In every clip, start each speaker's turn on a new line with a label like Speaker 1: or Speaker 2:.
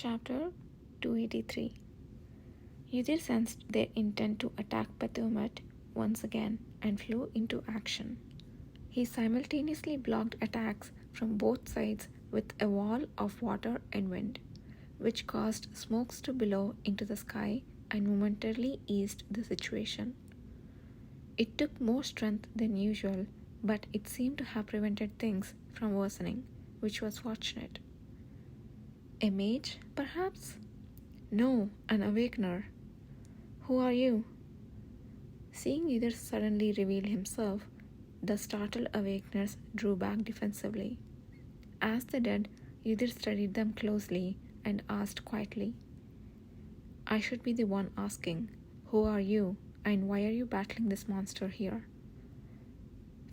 Speaker 1: Chapter 283. Yudhir sensed their intent to attack Pathumat once again and flew into action. He simultaneously blocked attacks from both sides with a wall of water and wind, which caused smokes to billow into the sky and momentarily eased the situation. It took more strength than usual, but it seemed to have prevented things from worsening, which was fortunate. A mage, perhaps? No, an awakener. Who are you? Seeing Yudhir suddenly reveal himself, the startled awakeners drew back defensively. As they did, Yudhir studied them closely and asked quietly, I should be the one asking, who are you and why are you battling this monster here?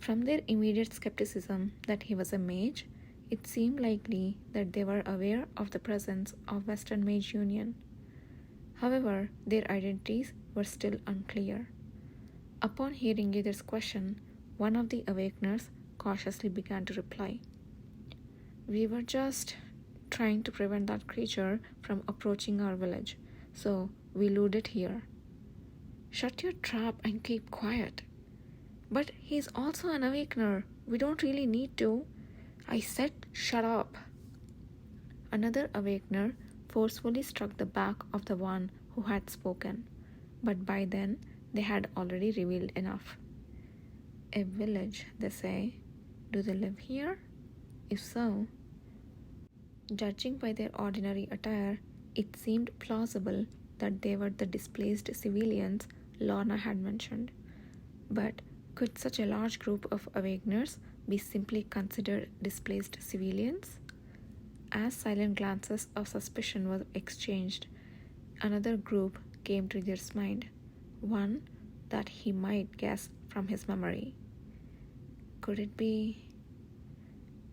Speaker 1: From their immediate skepticism that he was a mage, it seemed likely that they were aware of the presence of Western Mage Union. However, their identities were still unclear. Upon hearing Yudhir's question, one of the awakeners cautiously began to reply. We were just trying to prevent that creature from approaching our village, so we lured it here. Shut your trap and keep quiet. But he's also an awakener. We don't really need to. I said shut up. Another awakener forcefully struck the back of the one who had spoken, but by then they had already revealed enough. A village, they say. Do they live here? If so, judging by their ordinary attire, it seemed plausible that they were the displaced civilians Lorna had mentioned. But could such a large group of awakeners be simply considered displaced civilians? As silent glances of suspicion were exchanged, another group came to Yudhir's mind, one that he might guess from his memory. Could it be?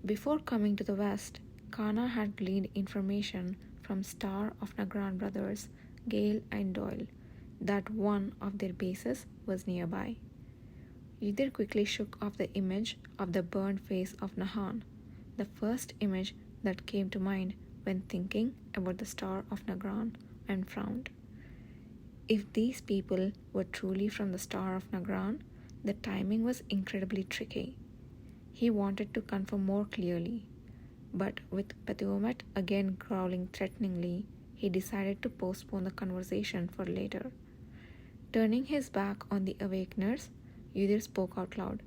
Speaker 1: Before coming to the west, Kana had gleaned information from Star of Nagran brothers, Gale and Doyle, that one of their bases was nearby. Yudhir quickly shook off the image of the burned face of Nahan, the first image that came to mind when thinking about the Star of Nagran, and frowned. If these people were truly from the Star of Nagran, the timing was incredibly tricky. He wanted to confirm more clearly, but with Pathumat again growling threateningly, he decided to postpone the conversation for later. Turning his back on the awakeners, Yudhir spoke out loud.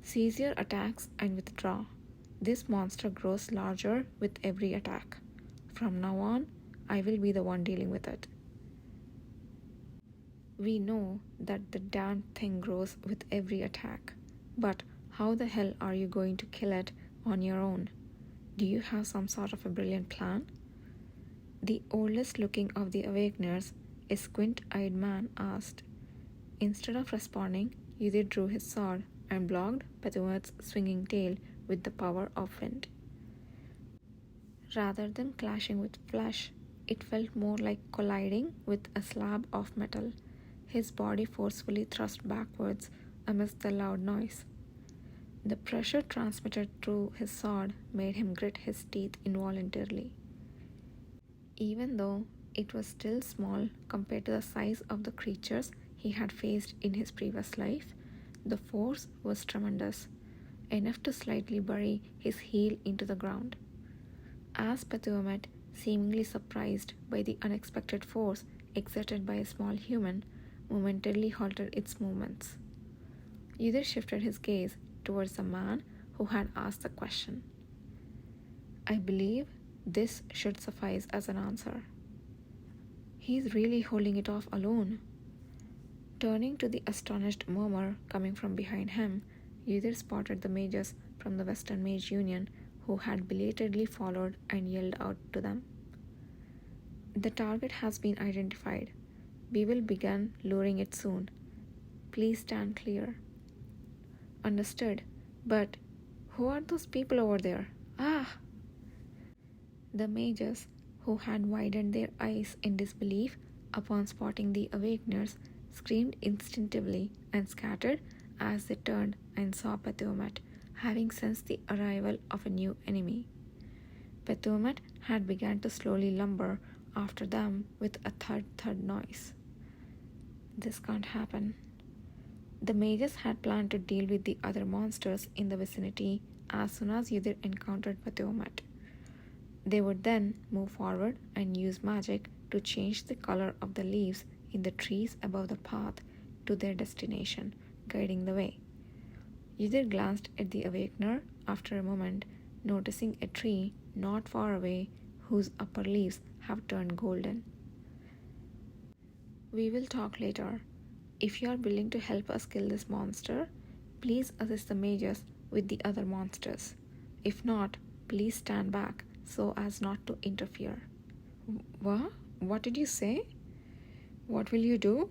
Speaker 1: Cease your attacks and withdraw. This monster grows larger with every attack. From now on, I will be the one dealing with it. We know that the damned thing grows with every attack, but how the hell are you going to kill it on your own? Do you have some sort of a brilliant plan? The oldest looking of the awakeners, a squint-eyed man, asked. Instead of responding, Yudhir drew his sword and blocked Pathumat's swinging tail with the power of wind. Rather than clashing with flesh, it felt more like colliding with a slab of metal, his body forcefully thrust backwards amidst the loud noise. The pressure transmitted through his sword made him grit his teeth involuntarily. Even though it was still small compared to the size of the creatures he had faced in his previous life, the force was tremendous, enough to slightly bury his heel into the ground. As Pathumat, seemingly surprised by the unexpected force exerted by a small human, momentarily halted its movements. Yudhir shifted his gaze towards the man who had asked the question. I believe this should suffice as an answer. He's really holding it off alone. Turning to the astonished murmur coming from behind him, Yudhir spotted the mages from the Western Mage Union who had belatedly followed and yelled out to them. The target has been identified. We will begin luring it soon. Please stand clear. Understood. But who are those people over there? Ah! The mages, who had widened their eyes in disbelief upon spotting the awakeners, screamed instinctively and scattered as they turned and saw Pathumat, having sensed the arrival of a new enemy. Pethumet had begun to slowly lumber after them with a thud noise. This can't happen. The mages had planned to deal with the other monsters in the vicinity as soon as Yudhir encountered Pethumet. They would then move forward and use magic to change the color of the leaves in the trees above the path to their destination, guiding the way. Yudhir glanced at the Awakener after a moment, noticing a tree not far away whose upper leaves have turned golden. We will talk later. If you are willing to help us kill this monster, please assist the mages with the other monsters. If not, please stand back so as not to interfere. What? What did you say? What will you do?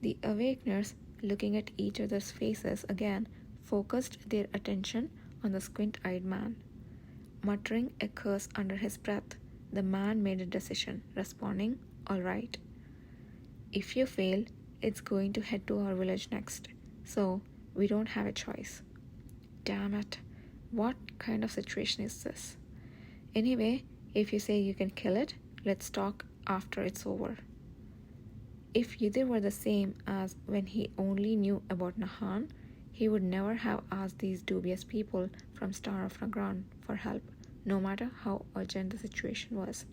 Speaker 1: The Awakeners, looking at each other's faces again, focused their attention on the squint-eyed man. Muttering a curse under his breath, the man made a decision, responding, "All right. If you fail, it's going to head to our village next, so we don't have a choice." Damn it. What kind of situation is this? Anyway, if you say you can kill it, let's talk after it's over. If Yudhir were the same as when he only knew about Nahan, he would never have asked these dubious people from Star of Nagran for help, no matter how urgent the situation was.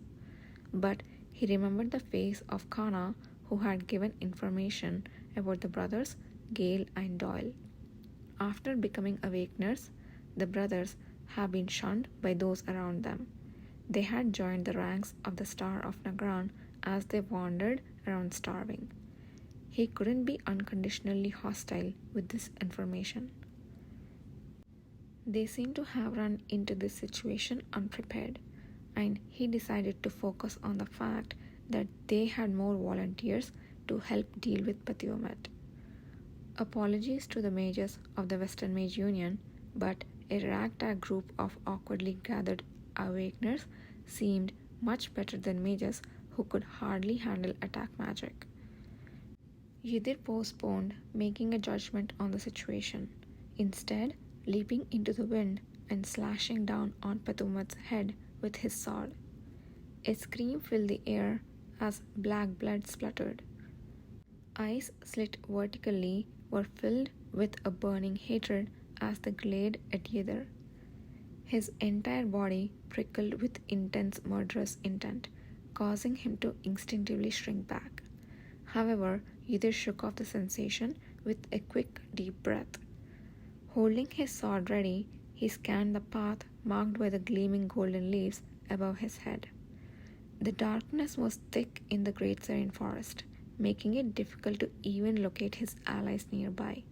Speaker 1: But he remembered the face of Kana, who had given information about the brothers, Gale and Doyle. After becoming Awakeners, the brothers have been shunned by those around them. They had joined the ranks of the Star of Nagran as they wandered around starving. He couldn't be unconditionally hostile with this information. They seemed to have run into this situation unprepared, and he decided to focus on the fact that they had more volunteers to help deal with Pethumet. Apologies to the mages of the Western Mage Union, but a ragtag group of awkwardly gathered Awakeners seemed much better than mages who could hardly handle attack magic. Yudhir postponed making a judgment on the situation, instead leaping into the wind and slashing down on Pethumet's head with his sword. A scream filled the air as black blood spluttered. Eyes slit vertically were filled with a burning hatred as they glared at Yudhir. His entire body prickled with intense murderous intent, causing him to instinctively shrink back. However, Yudhir shook off the sensation with a quick, deep breath. Holding his sword ready, he scanned the path marked by the gleaming golden leaves above his head. The darkness was thick in the great serene forest, making it difficult to even locate his allies nearby.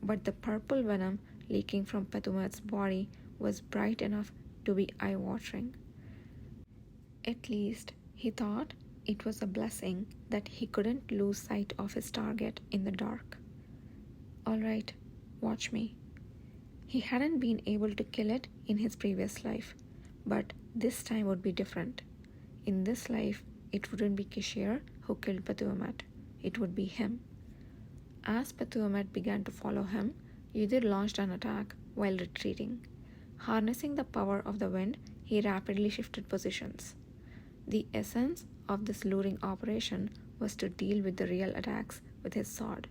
Speaker 1: But the purple venom leaking from Pethumet's body was bright enough to be eye-watering. At least, he thought, it was a blessing that he couldn't lose sight of his target in the dark. "All right, watch me." He hadn't been able to kill it in his previous life, but this time would be different. In this life, it wouldn't be Kishir who killed Pethumet, it would be him. As Pethumet began to follow him, Yudhir launched an attack while retreating. Harnessing the power of the wind, he rapidly shifted positions. The essence of this luring operation was to deal with the real attacks with his sword.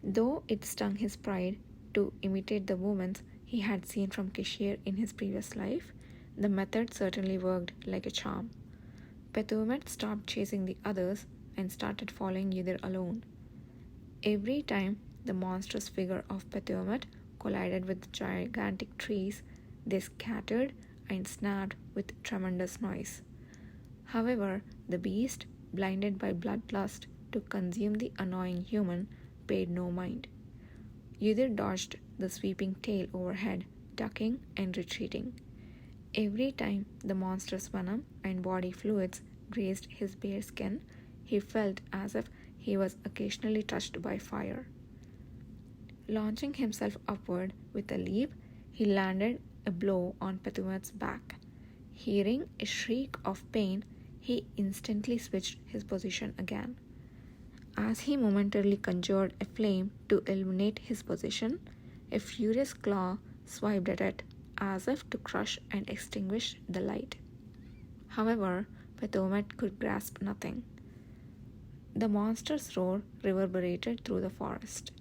Speaker 1: Though it stung his pride to imitate the movements he had seen from Kishir in his previous life, the method certainly worked like a charm. Pethumet stopped chasing the others and started following Yudhir alone. Every time the monstrous figure of Pethumet collided with gigantic trees, they scattered and snapped with tremendous noise. However, the beast, blinded by bloodlust to consume the annoying human, paid no mind. Yudhir dodged the sweeping tail overhead, ducking and retreating. Every time the monster's venom and body fluids grazed his bare skin, he felt as if he was occasionally touched by fire. Launching himself upward with a leap, he landed a blow on Pethumet's back. Hearing a shriek of pain, he instantly switched his position again. As he momentarily conjured a flame to illuminate his position, a furious claw swiped at it, as if to crush and extinguish the light. However, Pethomet could grasp nothing. The monster's roar reverberated through the forest.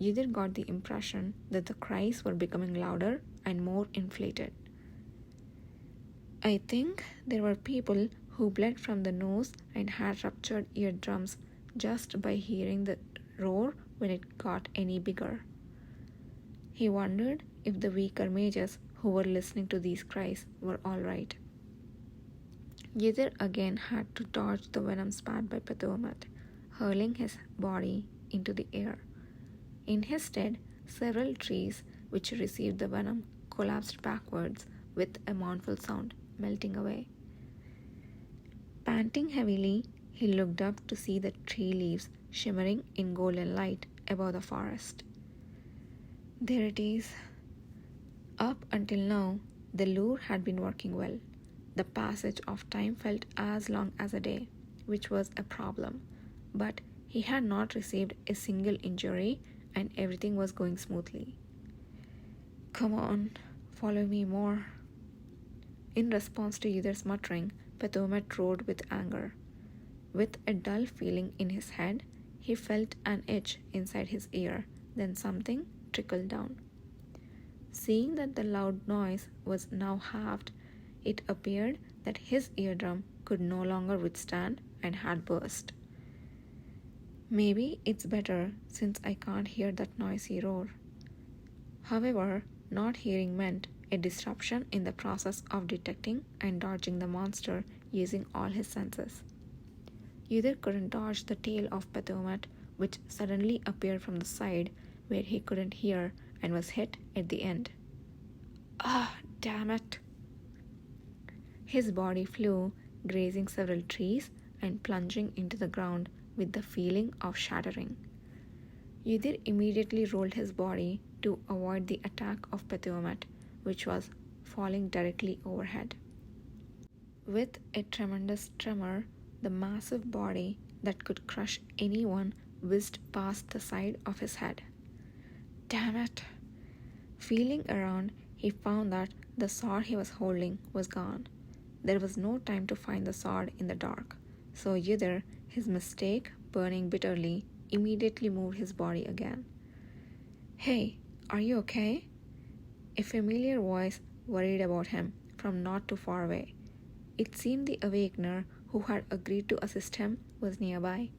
Speaker 1: Ydir got the impression that the cries were becoming louder and more inflated. I think there were people who bled from the nose and had ruptured eardrums just by hearing the roar when it got any bigger. He wondered if the weaker mages who were listening to these cries were all right. Ydir again had to dodge the venom spat by Pethomet, hurling his body into the air. In his stead, several trees which received the venom collapsed backwards with a mournful sound, melting away. Panting heavily, he looked up to see the tree leaves shimmering in golden light above the forest. There it is. Up until now, the lure had been working well. The passage of time felt as long as a day, which was a problem, but he had not received a single injury and everything was going smoothly. Come on, follow me more. In response to Ydir's muttering, Pethomet roared with anger. With a dull feeling in his head, he felt an itch inside his ear, then something trickled down. Seeing that the loud noise was now halved, it appeared that his eardrum could no longer withstand and had burst. Maybe it's better since I can't hear that noisy roar. However, not hearing meant a disruption in the process of detecting and dodging the monster using all his senses. Ydir couldn't dodge the tail of Pethomet, which suddenly appeared from the side where he couldn't hear and was hit at the end. Ah, damn it! His body flew, grazing several trees and plunging into the ground with the feeling of shattering. Ydir immediately rolled his body to avoid the attack of Pethomet, which was falling directly overhead. With a tremendous tremor, the massive body that could crush anyone whizzed past the side of his head. Damn it! Feeling around, he found that the sword he was holding was gone. There was no time to find the sword in the dark, so Ydir, his mistake burning bitterly, immediately moved his body again. Hey, are you okay? A familiar voice worried about him from not too far away. It seemed the Awakener who had agreed to assist him was nearby.